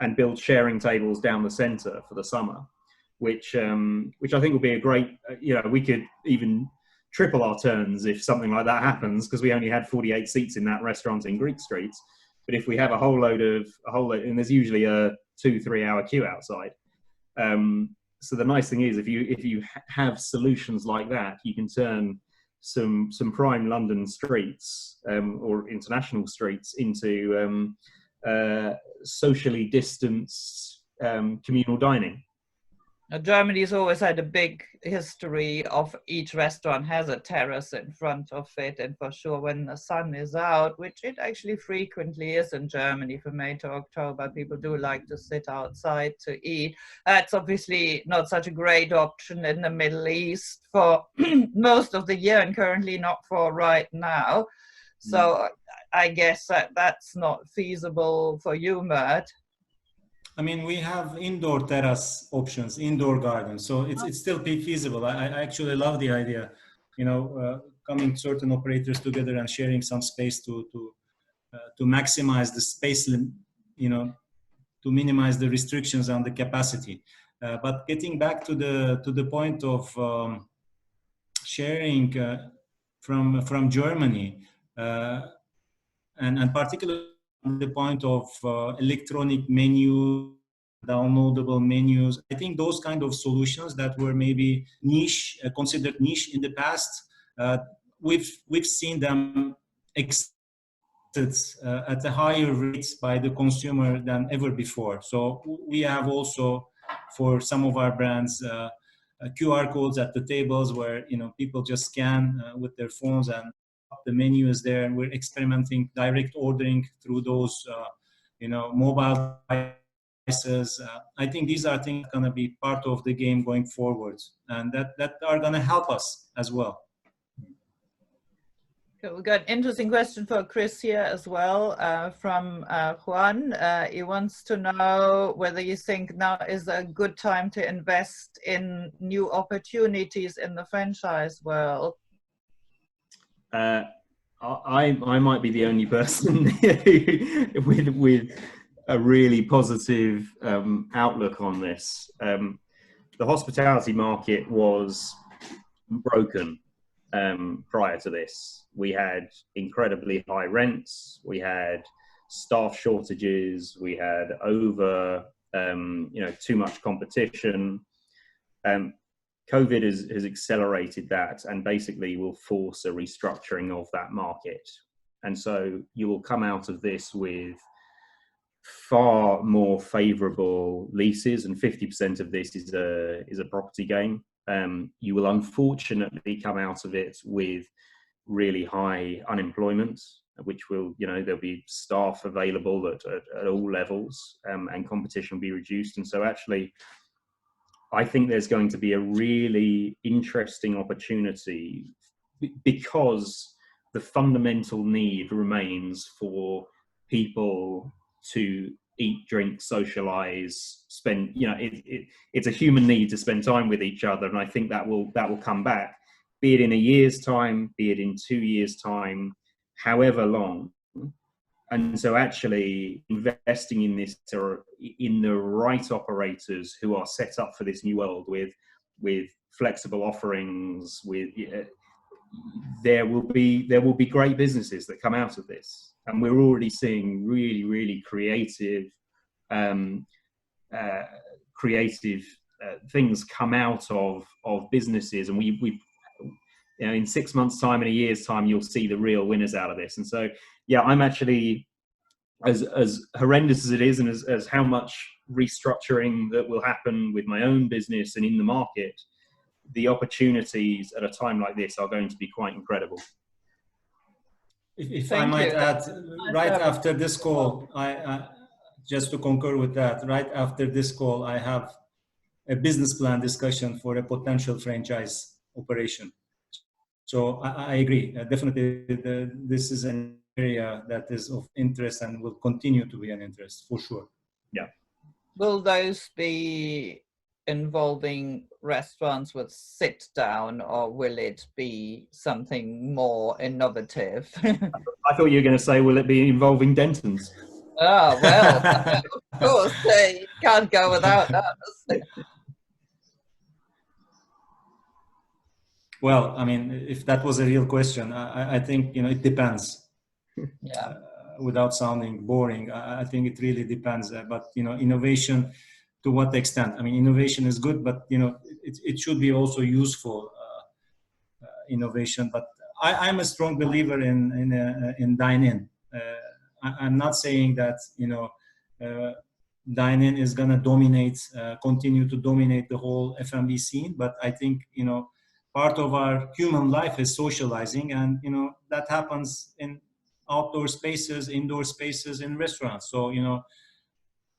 and build sharing tables down the centre for the summer, which I think will be a great, you know, we could even triple our turns if something like that happens, because we only had 48 seats in that restaurant in Greek Street. But if we have a whole load, and there's usually a 2-3 hour queue outside. so the nice thing is, if you have solutions like that, you can turn some prime London streets or international streets into socially distanced communal dining. Germany's always had a big history of each restaurant has a terrace in front of it, and for sure when the sun is out, which it actually frequently is in Germany from May to October, people do like to sit outside to eat. That's obviously not such a great option in the Middle East for most of the year, and currently not for right now. So I guess that's not feasible for you, Mert. I mean, we have indoor terrace options, indoor gardens, so it's still feasible. I actually love the idea, you know, coming certain operators together and sharing some space to maximize the space, you know, to minimize the restrictions on the capacity. But getting back to the point of sharing from Germany, and particularly the point of electronic menu, downloadable menus. I think those kind of solutions that were maybe niche, considered niche in the past, we've seen them accepted at a higher rates by the consumer than ever before. So we have also, for some of our brands, QR codes at the tables where, you know, people just scan with their phones and the menu is there, and we're experimenting direct ordering through those, you know, mobile devices. I think these are things going to be part of the game going forward, and that are going to help us as well. Okay, we've got an interesting question for Chris here as well from Juan. He wants to know whether you think now is a good time to invest in new opportunities in the franchise world. I might be the only person with a really positive outlook on this. The hospitality market was broken prior to this. We had incredibly high rents, we had staff shortages, we had too much competition. COVID has accelerated that and basically will force a restructuring of that market. And so you will come out of this with far more favorable leases, and 50% of this is a property gain. You will unfortunately come out of it with really high unemployment, which will, you know, there'll be staff available at all levels, and competition will be reduced. And so actually, I think there's going to be a really interesting opportunity, because the fundamental need remains for people to eat, drink, socialize, spend, you know, it's a human need to spend time with each other. And I think that will come back, be it in a year's time, be it in 2 years' time, however long. And so actually investing in this, in the right operators who are set up for this new world with flexible offerings, there will be great businesses that come out of this. And we're already seeing really, really creative things come out of businesses. And we you know, in 6 months' time, in a year's time, you'll see the real winners out of this. And so, yeah, I'm actually, as horrendous as it is, and as how much restructuring that will happen with my own business and in the market, the opportunities at a time like this are going to be quite incredible. If I might add, right after this call, I just to concur with that, right after this call, I have a business plan discussion for a potential franchise operation. So I agree. Definitely, this is an area that is of interest and will continue to be an interest for sure. Yeah. Will those be involving restaurants with sit down, or will it be something more innovative? I thought you were going to say, will it be involving Dentons? Oh, well, of course, you can't go without that. Well, I mean, if that was a real question, I think, you know, it depends. Yeah. Without sounding boring, I think it really depends. But, you know, innovation, to what extent. I mean, innovation is good, but you know, it should be also useful innovation. But I'm a strong believer in dine-in. I'm not saying that, you know, dine-in is going to dominate, continue to dominate the whole F&B scene, but I think, you know, part of our human life is socializing, and you know, that happens in outdoor spaces, indoor spaces, in restaurants. So you know,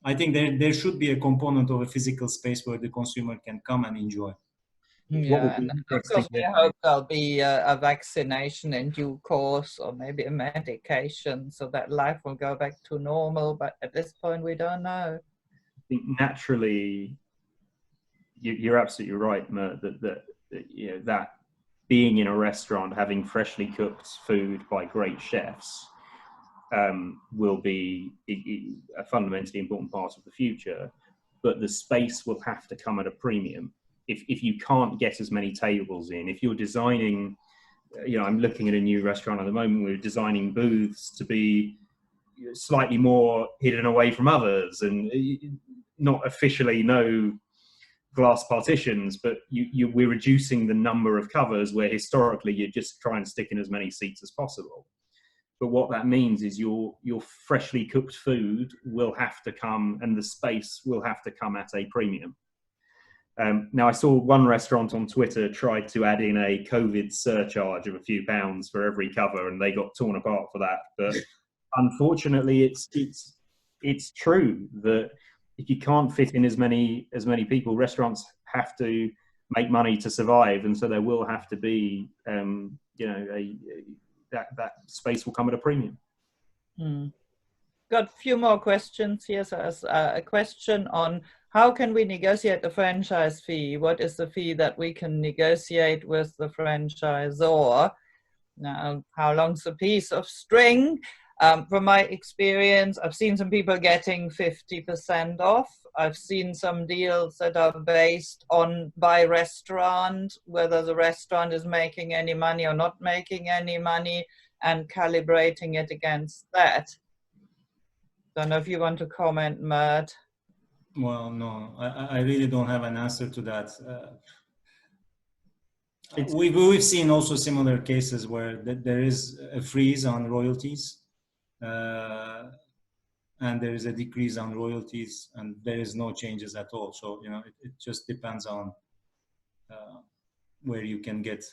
I think there should be a component of a physical space where the consumer can come and enjoy. Yeah, and of course we hope there'll be a vaccination in due course, or maybe a medication, so that life will go back to normal, but at this point we don't know. I think naturally, you're absolutely right, Mert, that you know, that being in a restaurant, having freshly cooked food by great chefs will be a fundamentally important part of the future, but the space will have to come at a premium. If you can't get as many tables in, if you're designing, you know, I'm looking at a new restaurant at the moment, we're designing booths to be slightly more hidden away from others, and not officially no glass partitions, but we're reducing the number of covers where historically you just try and stick in as many seats as possible. But what that means is your freshly cooked food will have to come, and the space will have to come at a premium. Now, I saw one restaurant on Twitter tried to add in a COVID surcharge of a few pounds for every cover, and they got torn apart for that. But unfortunately, it's true that if you can't fit in as many people, restaurants have to make money to survive, and so there will have to be, you know, that space will come at a premium. Got a few more questions here. So a question on how can we negotiate the franchise fee? What is the fee that we can negotiate with the franchisor? Now, how long's a piece of string? From my experience, I've seen some people getting 50% off. I've seen some deals that are based on by restaurant, whether the restaurant is making any money or not making any money, and calibrating it against that. Don't know if you want to comment, Mert. Well, no, I really don't have an answer to that. We've seen also similar cases where there is a freeze on royalties, and there is a decrease on royalties, and there is no changes at all. So, you know, it just depends on where you can get.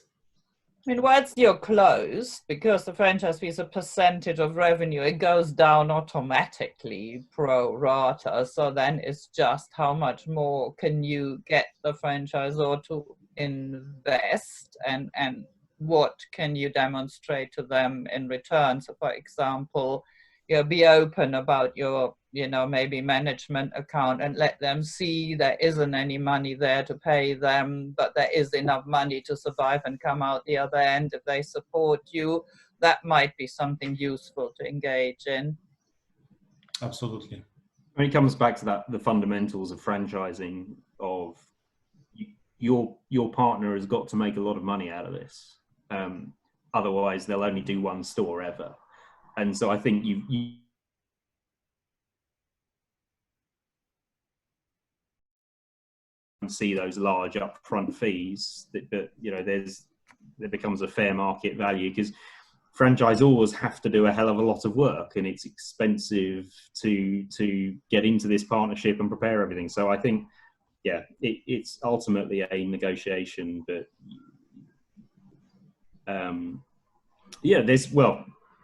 I mean, once you're closed, because the franchise fee is a percentage of revenue, it goes down automatically pro rata. So then it's just how much more can you get the franchisor to invest, and what can you demonstrate to them in return. So for example, you know, be open about your, you know, maybe management account, and let them see there isn't any money there to pay them, but there is enough money to survive and come out the other end if they support you. That might be something useful to engage in. Absolutely. When it comes back to that, the fundamentals of franchising, of your partner has got to make a lot of money out of this. Otherwise, they'll only do one store ever. And so I think you see those large upfront fees that you know, there becomes a fair market value, because franchisors have to do a hell of a lot of work, and it's expensive to get into this partnership and prepare everything. So I think, yeah, it's ultimately a negotiation, but yeah,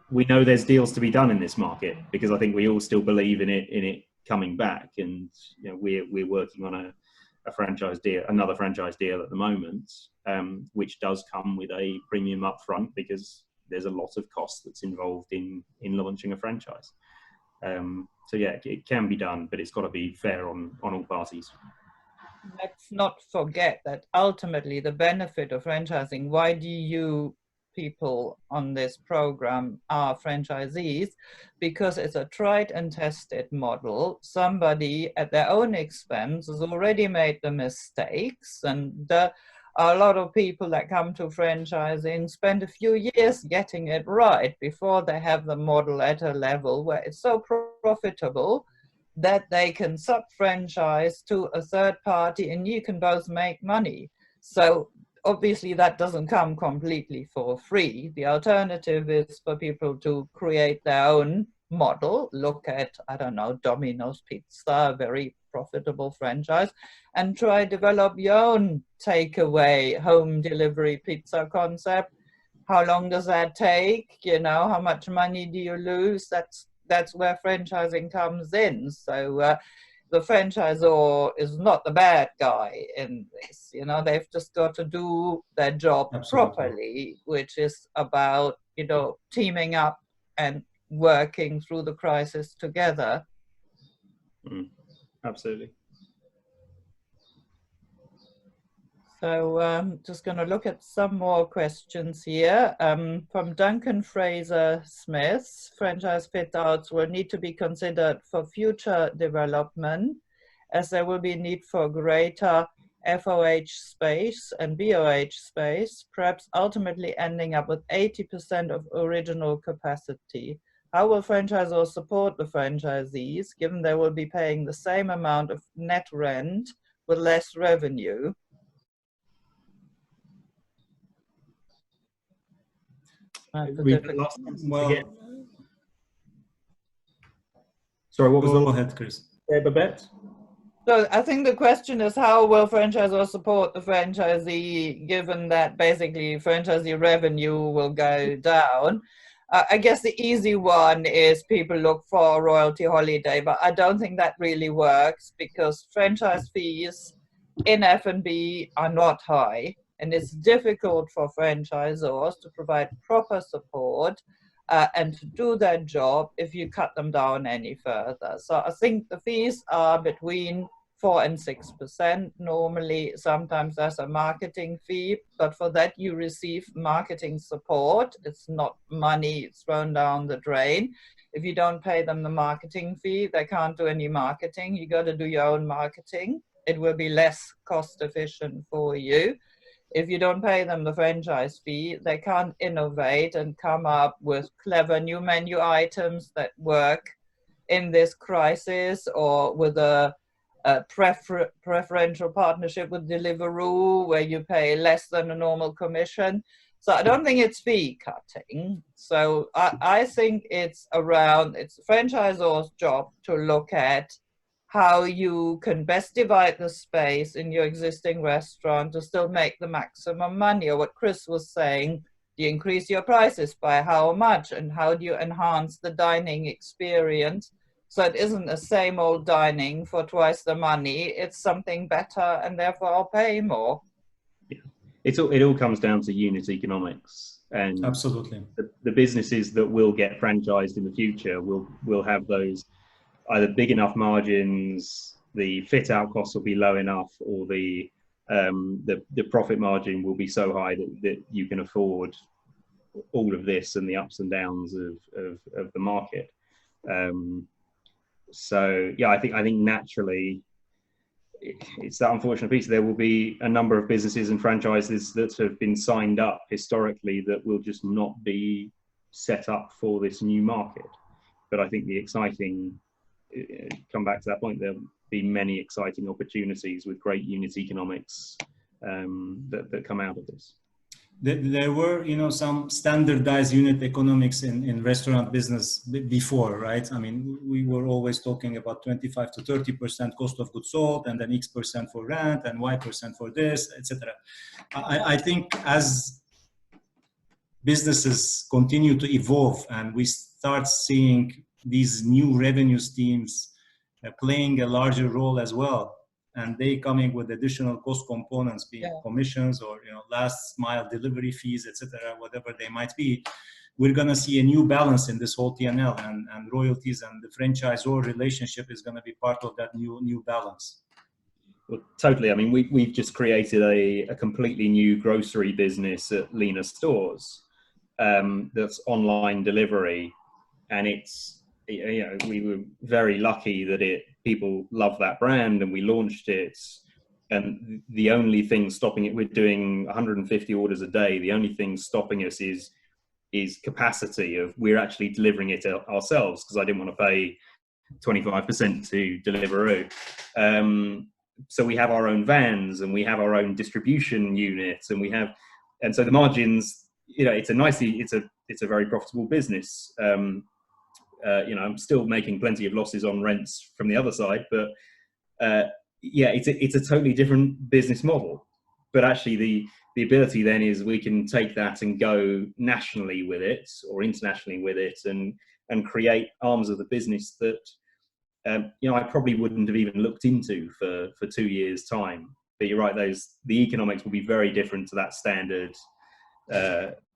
we know there's deals to be done in this market, because I think we all still believe in it coming back. And you know, we're working on another franchise deal at the moment, which does come with a premium upfront, because there's a lot of cost that's involved in launching a franchise. So yeah, it can be done, but it's got to be fair on all parties. Let's not forget that ultimately the benefit of franchising, why do you people on this program are franchisees? Because it's a tried and tested model. Somebody at their own expense has already made the mistakes, and a lot of people that come to franchising spend a few years getting it right before they have the model at a level where it's so profitable that they can sub-franchise to a third party and you can both make money. So obviously that doesn't come completely for free. The alternative is for people to create their own model, look at, I don't know, Domino's Pizza, a very profitable franchise, and try develop your own takeaway home delivery pizza concept. How long does that take? You know, how much money do you lose? That's where franchising comes in. So the franchisor is not the bad guy in this. You know, they've just got to do their job properly, which is about, you know, teaming up and working through the crisis together. Absolutely. So just going to look at some more questions here. From Duncan Fraser Smith, franchise fit-outs will need to be considered for future development, as there will be a need for greater FOH space and BOH space, perhaps ultimately ending up with 80% of original capacity. How will franchisors support the franchisees, given they will be paying the same amount of net rent with less revenue? Well, sorry, what was Go ahead, Chris. Babette? So I think the question is, how will franchisors support the franchisee, given that basically franchisee revenue will go down? I guess the easy one is people look for a royalty holiday, but I don't think that really works because franchise fees in F&B are not high. And it's difficult for franchisors to provide proper support and to do their job if you cut them down any further. So I think the fees are between 4 and 6% normally. Sometimes there's a marketing fee, but for that you receive marketing support. It's not money thrown down the drain. If you don't pay them the marketing fee, they can't do any marketing. You got to do your own marketing. It will be less cost efficient for you. If you don't pay them the franchise fee, they can't innovate and come up with clever new menu items that work in this crisis, or with a preferential partnership with Deliveroo where you pay less than a normal commission. So I don't think it's fee cutting. So I think it's the franchisor's job to look at how you can best divide the space in your existing restaurant to still make the maximum money. Or what Chris was saying, do you increase your prices by how much, and how do you enhance the dining experience so it isn't the same old dining for twice the money, it's something better, and therefore I'll pay more. Yeah. It all comes down to unit economics, and absolutely the businesses that will get franchised in the future will have those either big enough margins, the fit out costs will be low enough, or the profit margin will be so high that you can afford all of this and the ups and downs of the market. So yeah, I think naturally it's that unfortunate piece. There will be a number of businesses and franchises that have been signed up historically that will just not be set up for this new market. But I think the exciting, come back to that point, there'll be many exciting opportunities with great unit economics that come out of this. There were, some standardized unit economics in restaurant business before, right? I mean, we were always talking about 25 to 30% cost of goods sold, and then X% for rent, and Y% for this, etc. I think as businesses continue to evolve and we start seeing these new revenue streams playing a larger role as well, and they coming with additional cost components, being commissions or last mile delivery fees, etc., whatever they might be, we're going to see a new balance in this whole P&L, and royalties and the franchisor relationship is going to be part of that new balance. Well, totally. I mean, we've just created a completely new grocery business at Lena Stores that's online delivery, and it's, we were very lucky that people love that brand, and we launched it, and the only thing stopping it, we're doing 150 orders a day. The only thing stopping us is capacity of, we're actually delivering it ourselves, because I didn't want to pay 25% to Deliveroo. So we have our own vans and we have our own distribution units, and so the margins, it's a very profitable business. I'm still making plenty of losses on rents from the other side, but it's a totally different business model. But actually the ability then is we can take that and go nationally with it or internationally with it and create arms of the business that I probably wouldn't have even looked into for 2 years' time. But you're right, the economics will be very different to that standard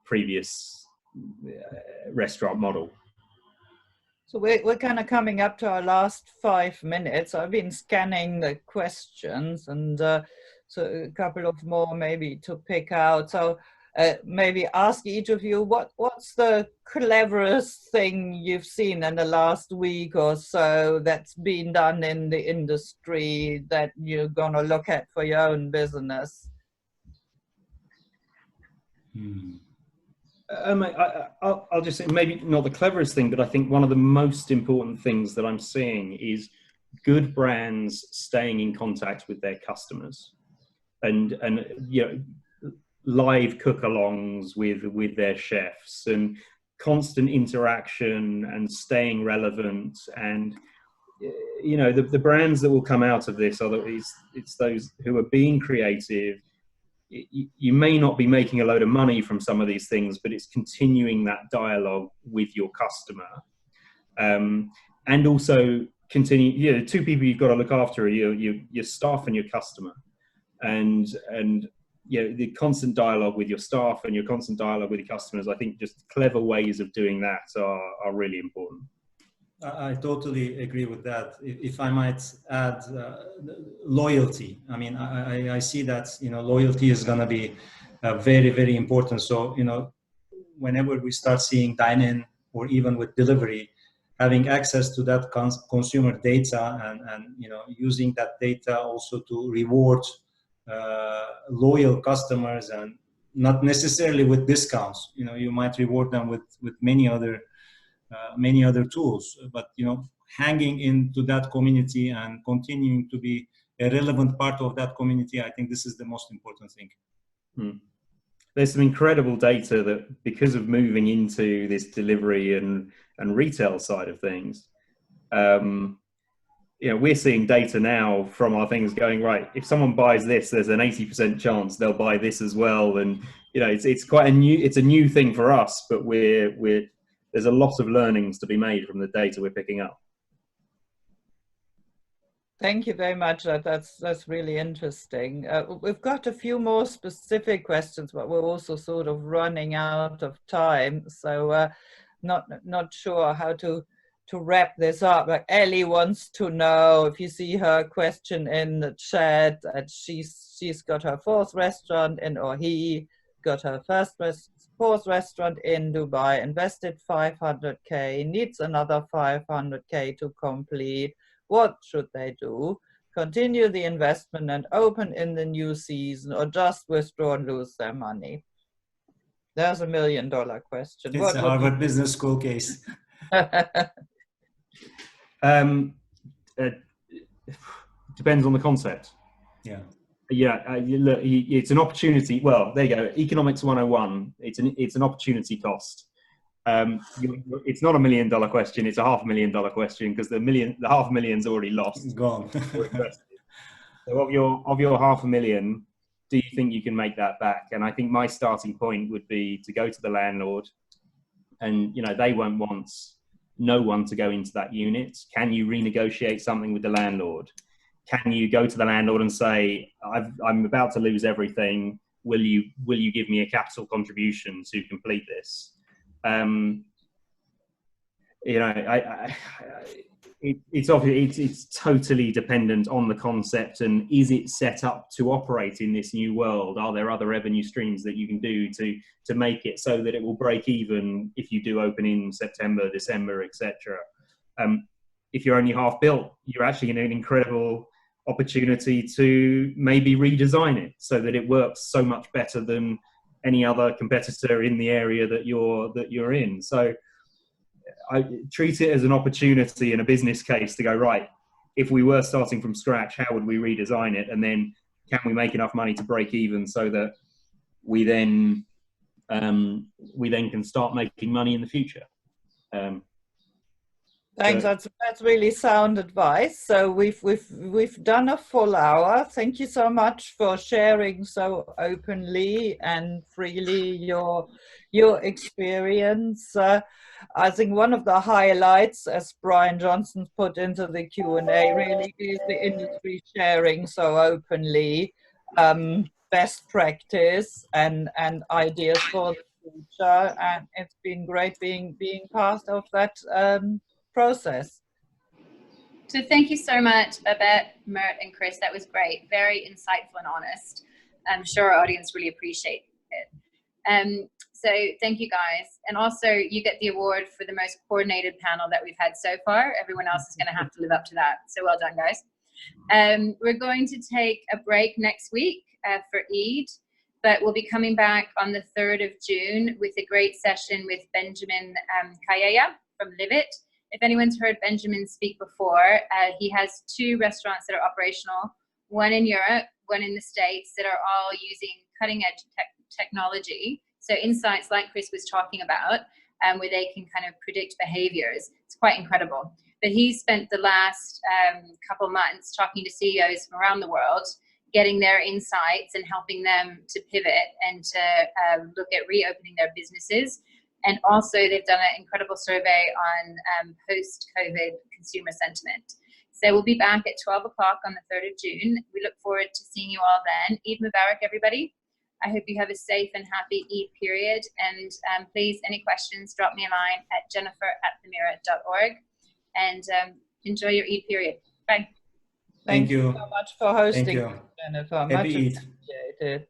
previous restaurant model. So we're kind of coming up to our last 5 minutes. I've been scanning the questions, and so a couple of more maybe to pick out. So maybe ask each of you, what's the cleverest thing you've seen in the last week or so that's been done in the industry that you're going to look at for your own business? I'll just say maybe not the cleverest thing, but I think one of the most important things that I'm seeing is good brands staying in contact with their customers, and live cook-alongs with their chefs, and constant interaction and staying relevant. And the brands that will come out of this it's those who are being creative. You may not be making a load of money from some of these things, but it's continuing that dialogue with your customer, and also continue. Two people you've got to look after are your staff and your customer, and the constant dialogue with your staff and your constant dialogue with your customers. I think just clever ways of doing that are really important. I totally agree with that. If I might add, loyalty. I mean, I see that loyalty is going to be very, very important. So whenever we start seeing dine-in or even with delivery, having access to that consumer data and using that data also to reward loyal customers, and not necessarily with discounts. You might reward them with many other tools, but hanging into that community and continuing to be a relevant part of that community, I think this is the most important thing. There's some incredible data that, because of moving into this delivery and retail side of things, we're seeing data now from our things going, right, if someone buys this, there's an 80% chance they'll buy this as well. And it's quite a new thing for us, but there's a lot of learnings to be made from the data we're picking up. Thank you very much. That's really interesting. We've got a few more specific questions, but we're also sort of running out of time. So not sure how to wrap this up. Like Ellie wants to know, if you see her question in the chat, that she's got her fourth restaurant in, or he got her fourth restaurant in Dubai, invested 500K, needs another 500K to complete. What should they do? Continue the investment and open in the new season, or just withdraw and lose their money? There's $1 million question. It's a Harvard Business School case. Depends on the concept. Yeah. Look, it's an opportunity. Well, there you go. Economics 101. It's an opportunity cost. It's not $1 million question. It's a $500,000 question, because the $500,000's already lost. It's gone. So of your $500,000, do you think you can make that back? And I think my starting point would be to go to the landlord, and they won't want no one to go into that unit. Can you renegotiate something with the landlord? Can you go to the landlord and say, I'm about to lose everything. Will you give me a capital contribution to complete this? It's totally dependent on the concept, and is it set up to operate in this new world? Are there other revenue streams that you can do to make it so that it will break even if you do open in September, December, etc.? If you're only half built, you're actually in an incredible opportunity to maybe redesign it so that it works so much better than any other competitor in the area that you're in. So I treat it as an opportunity and a business case to go, right, if we were starting from scratch, how would we redesign it? And then can we make enough money to break even so that we then can start making money in the future? Thanks. That's really sound advice. So we've done a full hour. Thank you so much for sharing so openly and freely your experience. I think one of the highlights, as Brian Johnson put into the Q&A, really is the industry sharing so openly best practice and ideas for the future. And it's been great being part of that process. So thank you so much, Babette, Mert, and Chris. That was great. Very insightful and honest. I'm sure our audience really appreciate it. So thank you, guys. And also, you get the award for the most coordinated panel that we've had so far. Everyone else is going to have to live up to that. So well done, guys. We're going to take a break next week for Eid, but we'll be coming back on the 3rd of June with a great session with Benjamin Kayaya from Live It. If anyone's heard Benjamin speak before, he has 2 restaurants that are operational, one in Europe, one in the States, that are all using cutting-edge technology. So insights like Chris was talking about, where they can kind of predict behaviors. It's quite incredible. But he spent the last couple months talking to CEOs from around the world, getting their insights and helping them to pivot and to look at reopening their businesses. And also they've done an incredible survey on post-COVID consumer sentiment. So we'll be back at 12 o'clock on the 3rd of June. We look forward to seeing you all then. Eid Mubarak, everybody. I hope you have a safe and happy Eid period. And please, any questions, drop me a line at jennifer@themera.org. And enjoy your Eid period. Bye. Thank you so much for hosting, Thank you. Jennifer. Happy Much Eid. appreciated.